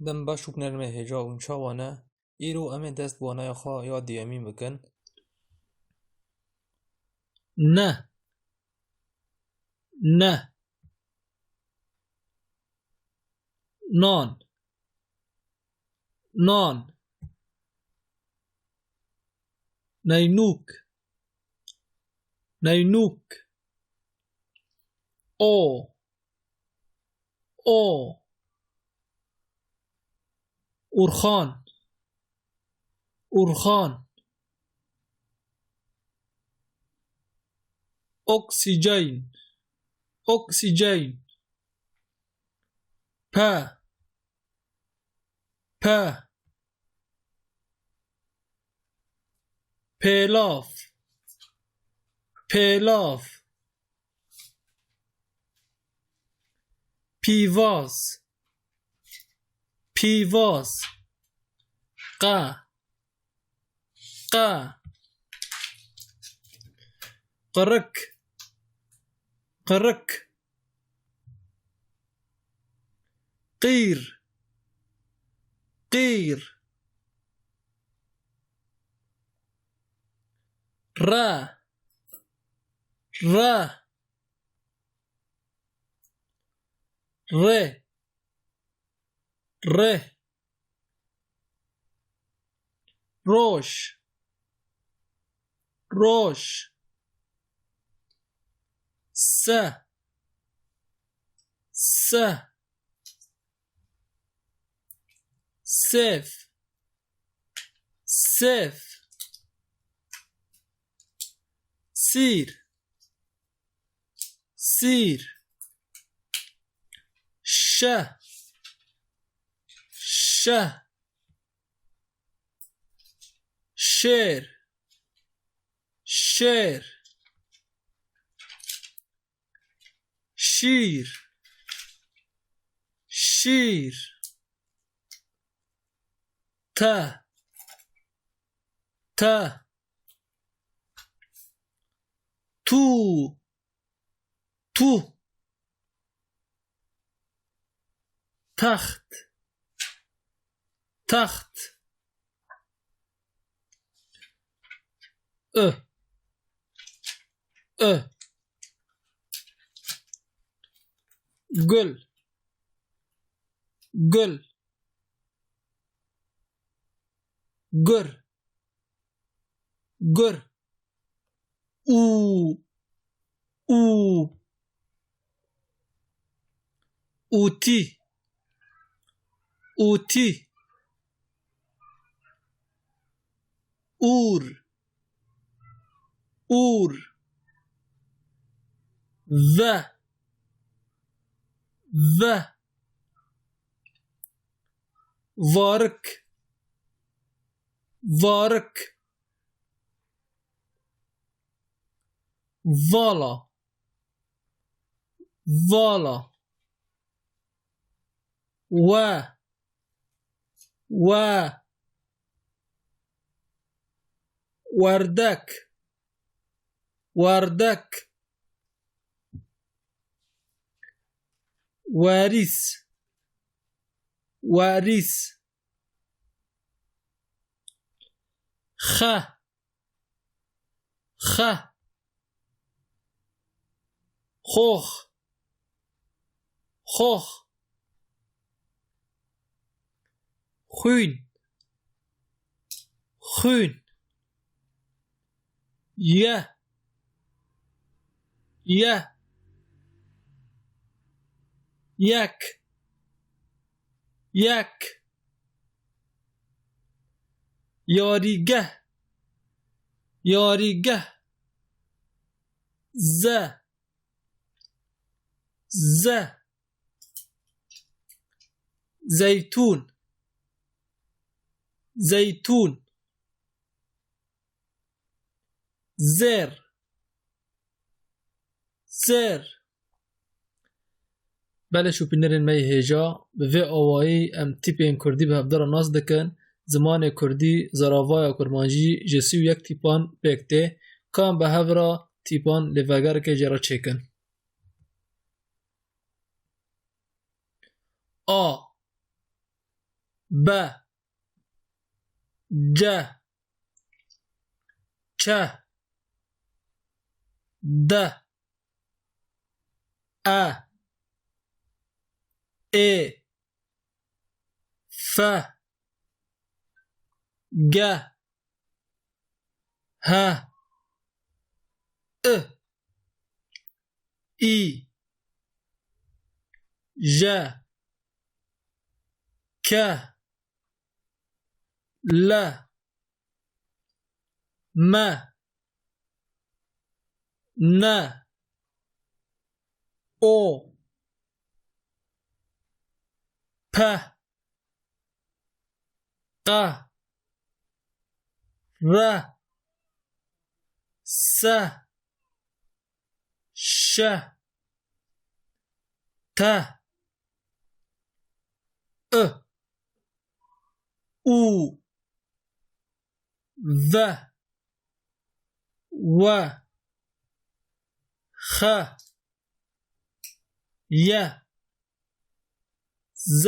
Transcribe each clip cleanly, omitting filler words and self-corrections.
دم باش و بنرمه هجا و چاوانه ایرو امه دست بوانه خوا یادی امین بکن. نه نه نان نان نینوک نینوک او او اورخان اورخان اکسیژن اکسیژن په په پیلاف پیلاف پیواز پیواز ق ق قرک قرک قیر قیر را را ر ر روش روش س س صف صف سیر سیر شه شه شیر شیر شیر شیر ته ته تو تو تخت تخت اه اه گل گل گر گر او او اوتی اوتی اور اور و وارک وارک والا والا و وردک وردک واریس واریس خ خ خوخ خوخ خوین خوین يه يه يك يك یاریگه یاریگه ز ز زیتون زیتون زر زر بله شوپینرین می هجا به آوایی ام تیپین کردی به هفدار ناز دکن زمان کردی زراوای کرمانجی جسیو یک تیپان پکته کام به هفرا تیپان لفگر که جرا چکن آ ب ج ك د ا ای ف گ ه ا ای ژ ک ل م ن او پ ق ر س ش ت او و و خ ی ز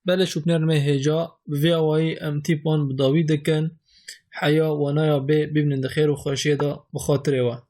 بله شوبنر می هجا وی اوایی ام تیپان بداوی دکن حیا و نایا ببینند خیر و خوشیه دا بخاطر و